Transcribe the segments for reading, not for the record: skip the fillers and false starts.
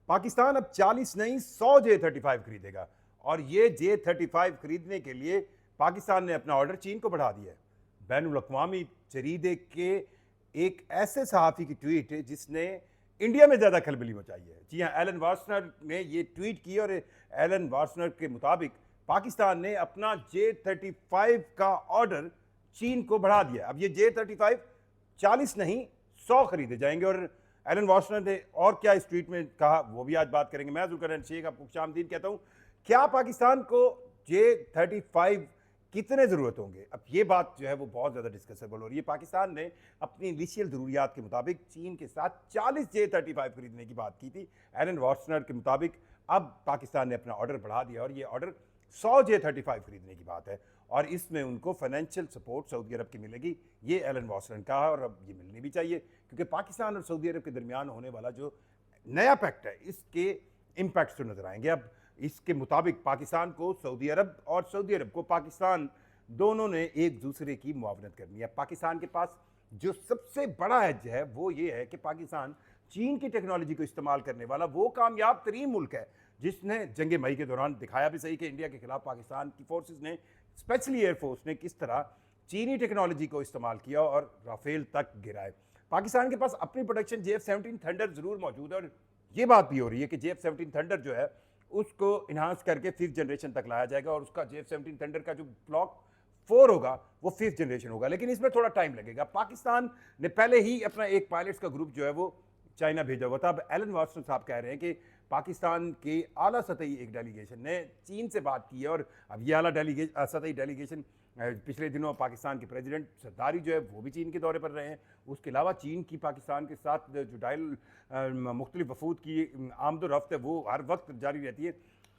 पाकिस्तान अब 40 नहीं 100 J-35 खरीदेगा और ये J-35 खरीदने के लिए पाकिस्तान ने अपना ऑर्डर चीन को बढ़ा दिया है। बैनुल अक़वामी जरीदे के एक ऐसे सहाफ़ी की ट्वीट है जिसने इंडिया में ज़्यादा खलबली मचाई है। जी हाँ, एलन वार्सनर ने ये ट्वीट की और एलन वार्सनर के मुताबिक पाकिस्तान ने अपना J-35 का ऑर्डर चीन को बढ़ा दिया। अब ये J-35 40 नहीं 100 खरीदे जाएंगे और एलन वार्सनर ने और क्या इस ट्वीट में कहा वो भी आज बात करेंगे। मैं ज़ुल्फ़िकार शेख आपको खुशामदीद कहता हूँ। क्या पाकिस्तान को J-35 कितने ज़रूरत होंगे? अब ये बात जो है वो बहुत ज़्यादा डिस्कसेबल हो रही है। पाकिस्तान ने अपनी इनिशियल ज़रूरियात के मुताबिक चीन के साथ 40 J-35 खरीदने की बात की थी। एलन वार्सनर के मुताबिक अब पाकिस्तान ने अपना ऑर्डर बढ़ा दिया और ये ऑर्डर 100 J-35 खरीदने की बात है और इसमें उनको फाइनेंशियल सपोर्ट सऊदी अरब की मिलेगी। ये एलन वार्सनर ने कहा और अब ये मिलनी भी चाहिए क्योंकि पाकिस्तान और सऊदी अरब के दरमियान होने वाला जो नया पैक्ट है इसके इम्पैक्ट्स तो नजर आएंगे। अब इसके मुताबिक पाकिस्तान को सऊदी अरब और सऊदी अरब को पाकिस्तान दोनों ने एक दूसरे की मुआवनत करनी है। पाकिस्तान के पास जो सबसे बड़ा एज है वो ये है कि पाकिस्तान चीन की टेक्नोलॉजी को इस्तेमाल करने वाला वो कामयाब तरीन मुल्क है जिसने जंग मई के दौरान दिखाया भी सही कि इंडिया के खिलाफ पाकिस्तान की फोर्सेस ने, स्पेशली एयरफोर्स ने, किस तरह चीनी टेक्नोलॉजी को इस्तेमाल किया और राफेल तक गिराए। पाकिस्तान के पास अपनी प्रोडक्शन JF-17 थंडर जरूर मौजूद है और ये बात भी हो रही है कि JF-17 थंडर जो है उसको इन्हांस करके 5th जनरेशन तक लाया जाएगा और उसका JF-17 थंडर का जो ब्लॉक 4 होगा वो 5th जनरेशन होगा, लेकिन इसमें थोड़ा टाइम लगेगा। पाकिस्तान ने पहले ही अपना एक पायलट्स का ग्रुप जो है वो चाइना भेजा हुआ था। अब एलन वार्सनर साहब कह रहे हैं कि पाकिस्तान के आला सतही एक डेलीगेशन ने चीन से बात की है और अब ये आला सतही डेलीगेशन पिछले दिनों पाकिस्तान के प्रेसिडेंट सरदारी जो है वो भी चीन के दौरे पर रहे हैं। उसके अलावा चीन की पाकिस्तान के साथ जो मुख्तलिफ वफूद की आमदोरफ्त है वो हर वक्त जारी रहती है।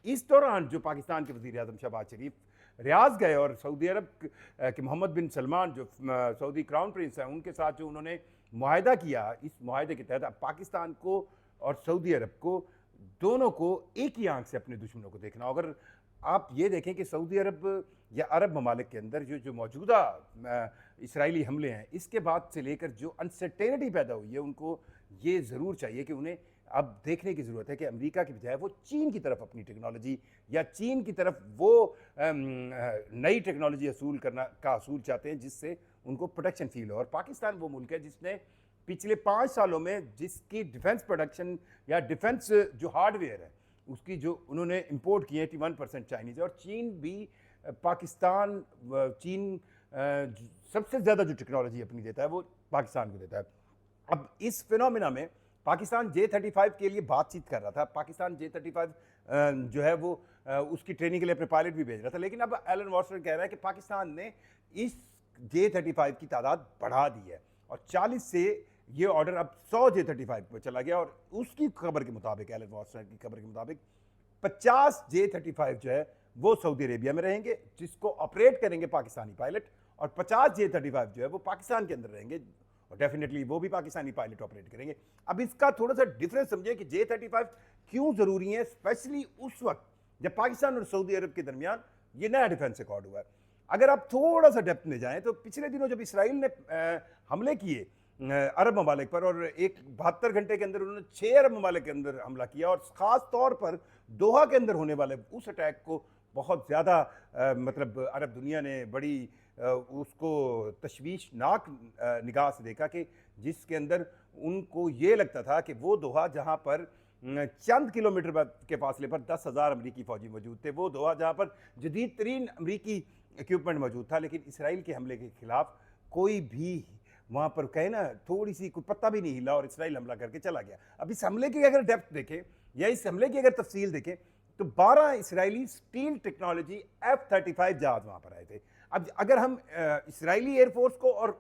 इस दौरान जो पाकिस्तान के वज़ीर आज़म शहबाज शरीफ रियाज गए और सऊदी अरब के मोहम्मद बिन सलमान जो सऊदी क्राउन प्रिंस हैं उनके साथ जो उन्होंने मुआहदा किया, इस मुआहदे के तहत पाकिस्तान को और सऊदी अरब को दोनों को एक ही आंख से अपने दुश्मनों को देखना। अगर आप ये देखें कि सऊदी अरब या अरब ममालिक के अंदर जो मौजूदा इसराइली हमले हैं इसके बाद से लेकर जो अनसर्टेनिटी पैदा हुई है उनको ये ज़रूर चाहिए कि उन्हें अब देखने की ज़रूरत है कि अमेरिका की बजाय वो चीन की तरफ अपनी टेक्नोलॉजी या चीन की तरफ वो नई टेक्नोलॉजी असूल चाहते हैं जिससे उनको प्रोटेक्शन फील हो। और पाकिस्तान वो मुल्क है जिसने पिछले 5 सालों में जिसकी डिफेंस प्रोडक्शन या डिफेंस जो हार्डवेयर है उसकी जो उन्होंने इंपोर्ट किए 81% चाइनीज़ है और चीन भी चीन सबसे ज़्यादा जो टेक्नोलॉजी अपनी देता है वो पाकिस्तान को देता है। अब इस फिनोमिना में पाकिस्तान J-35 के लिए बातचीत कर रहा था। पाकिस्तान J-35 जो है वो उसकी ट्रेनिंग के लिए अपने पायलट भी भेज रहा था, लेकिन अब एलन वार्सनर कह रहा है कि पाकिस्तान ने इस J-35 की तादाद बढ़ा दी है और 40 से ये ऑर्डर अब 100 J-35 पर चला गया और उसकी खबर के मुताबिक, एलन वार्सनर की खबर के मुताबिक 50 J-35 जो है वो सऊदी अरेबिया में रहेंगे जिसको ऑपरेट करेंगे पाकिस्तानी पायलट और 50 J-35 जो है वो पाकिस्तान के अंदर रहेंगे और डेफिनेटली वो भी पाकिस्तानी पायलट ऑपरेट करेंगे। अब इसका थोड़ा सा डिफरेंस समझिए कि J-35 क्यों ज़रूरी है, स्पेशली उस वक्त जब पाकिस्तान और सऊदी अरब के दरमियान ये नया डिफेंस अकॉर्ड हुआ है। अगर आप थोड़ा सा डेप्थ में जाएं तो पिछले दिनों जब इसराइल ने हमले किए अरब ममालिक पर और एक 72 घंटे के अंदर उन्होंने 6 अरब ममालिक के अंदर हमला किया और ख़ास तौर पर दोहा के अंदर होने वाले उस अटैक को बहुत ज़्यादा मतलब अरब दुनिया ने बड़ी उसको तशवीशनाक निगाह से देखा कि जिसके अंदर उनको ये लगता था कि वो दोहा जहाँ पर चंद किलोमीटर के फासले पर 10,000 अमरीकी फ़ौजी मौजूद थे, वो दोहा जहाँ पर जदीद तरीन अमरीकी इक्विपमेंट मौजूद था, लेकिन इसराइल के हमले के खिलाफ कोई भी वहाँ पर कहे ना थोड़ी सी कोई पत्ता भी नहीं हिला और इसराइल हमला करके चला गया। अब इस हमले की अगर डेप्थ देखें या इस हमले की अगर तफसील देखें तो 12 इसराइली स्टील टेक्नोलॉजी F-35 जहाज वहाँ पर आए थे। अब अगर हम इसराइली एयरफोर्स को और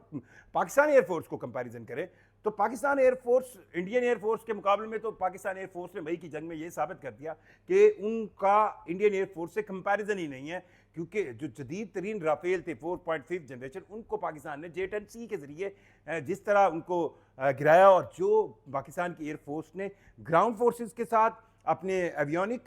पाकिस्तानी एयरफोर्स को कंपैरिजन करें तो पाकिस्तान एयरफोर्स इंडियन एयरफोर्स के मुकाबले में तो पाकिस्तान एयरफोर्स ने मई की जंग में ये साबित कर दिया कि उनका इंडियन एयरफोर्स से कंपैरिजन ही नहीं है, क्योंकि जो जदीद तरीन राफेल थे 4.5 जनरेशन उनको पाकिस्तान ने J-10C के ज़रिए जिस तरह उनको गिराया और जो पाकिस्तान की एयरफोर्स ने ग्राउंड फोर्सेस के साथ अपने एवियोनिक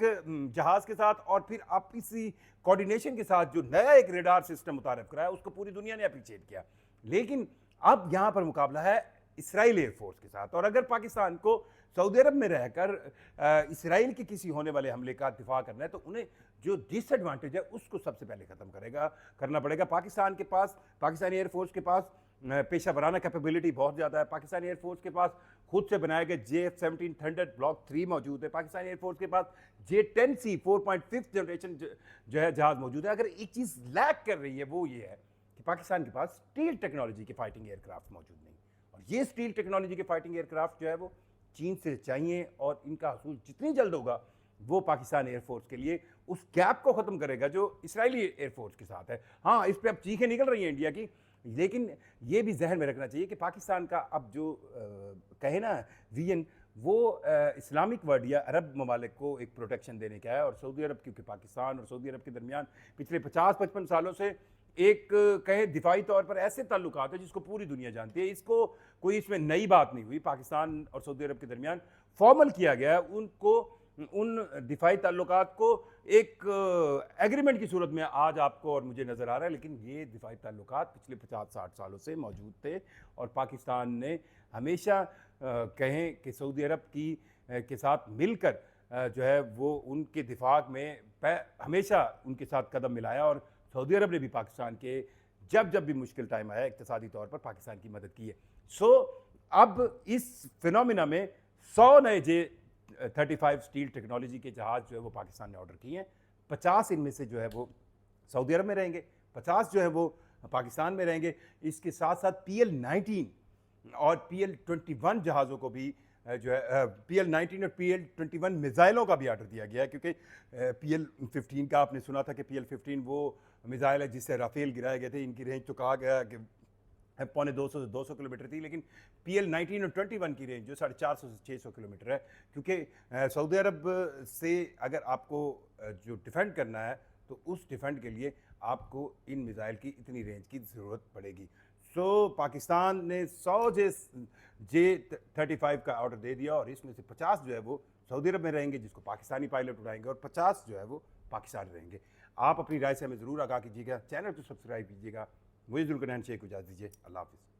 जहाज़ के साथ और फिर आपसी कोऑर्डिनेशन के साथ जो नया एक रेडार सिस्टम मुतारिफ कराया उसको पूरी दुनिया ने अप्रिशिएट किया। लेकिन अब यहाँ पर मुकाबला है इसराइल एयरफोर्स के साथ और अगर पाकिस्तान को सऊदी अरब में रहकर इसराइल के किसी होने वाले हमले का दिफा करना है तो उन्हें जो डिसएडवांटेज है उसको सबसे पहले ख़त्म करना पड़ेगा। पाकिस्तान के पास, पाकिस्तानी एयरफोर्स के पास पेशा वराना कैपेबिलिटी बहुत ज़्यादा है। पाकिस्तानी एयरफोर्स के पास खुद से बनाए गए JF-17 थंडर ब्लॉक 3 मौजूद है। पाकिस्तानी एयरफोर्स के पास J-10C 4.5 जनरेशन जो है जहाज़ मौजूद है। अगर एक चीज़ लैक कर रही है वो ये है कि पाकिस्तान के पास स्टील टेक्नोलॉजी के फाइटिंग एयरक्राफ्ट मौजूद नहीं, और ये स्टील टेक्नोलॉजी के फाइटिंग एयरक्राफ्ट जो है वो चीन से चाहिए, और इनका हसूल जितनी जल्द होगा वो पाकिस्तान एयरफोर्स के लिए उस गैप को ख़त्म करेगा जो इसराइली एयरफोर्स के साथ है। हाँ, इस पर अब चीखें निकल रही हैं इंडिया की, लेकिन ये भी जहन में रखना चाहिए कि पाकिस्तान का अब जो कहे ना विजन, वो इस्लामिक वर्ल्ड या अरब ममालिक को एक प्रोटेक्शन देने का है। और सऊदी अरब, क्योंकि पाकिस्तान और सऊदी अरब के दरमियान पिछले 50-55 सालों से एक कहें दिफाई तौर पर ऐसे ताल्लुकात है जिसको पूरी दुनिया जानती है। इसको कोई इसमें नई बात नहीं हुई, पाकिस्तान और सऊदी अरब के दरमियान फॉर्मल किया गया है उनको, उन दिफाई ताल्लुकात को एक एग्रीमेंट की सूरत में आज आपको और मुझे नज़र आ रहा है। लेकिन ये दिफाई ताल्लुकात पिछले 50-60 सालों से मौजूद थे, और पाकिस्तान ने हमेशा कहें कि सऊदी अरब के साथ मिलकर जो है वो उनके दिफा में हमेशा उनके साथ कदम मिलाया, और सऊदी अरब ने भी पाकिस्तान के जब भी मुश्किल टाइम आया इक़्तिसादी तौर पर पाकिस्तान की मदद की है। सो अब इस फिनोमिना में 100 नए J-35 स्टील टेक्नोलॉजी के जहाज़ जो है वो पाकिस्तान ने ऑर्डर किए हैं। 50 इनमें से जो है वो सऊदी अरब में रहेंगे, 50 जो है वो पाकिस्तान में रहेंगे। इसके साथ साथ PL-19 और PL-21 जहाज़ों को भी जो है PL-19 और PL-21 मिज़ाइलों का भी ऑर्डर दिया गया है, क्योंकि PL-15 का आपने सुना था कि PL-15 वो मिज़ाइल है जिससे राफेल गिराए गए थे। इनकी रेंज तो कहा गया कि 250 से 200 किलोमीटर थी, लेकिन PL-19 और 21 की रेंज जो 450 से 600 किलोमीटर है, क्योंकि सऊदी अरब से अगर आपको जो डिफेंड करना है तो उस डिफेंड के लिए आपको इन मिज़ाइल की इतनी रेंज की ज़रूरत पड़ेगी। सो पाकिस्तान ने 100 J-35 का ऑर्डर दे दिया, और इसमें से 50 जो है वो सऊदी अरब में रहेंगे जिसको पाकिस्तानी पायलट उड़ाएंगे, और 50 जो है वो पाकिस्तान रहेंगे। आप अपनी राय से हमें ज़रूर आगाह कीजिएगा, चैनल को सब्सक्राइब कीजिएगा। मुझे जुल्करनैन शेख को इजाज़त दीजिए। अल्लाह हाफ़िज़।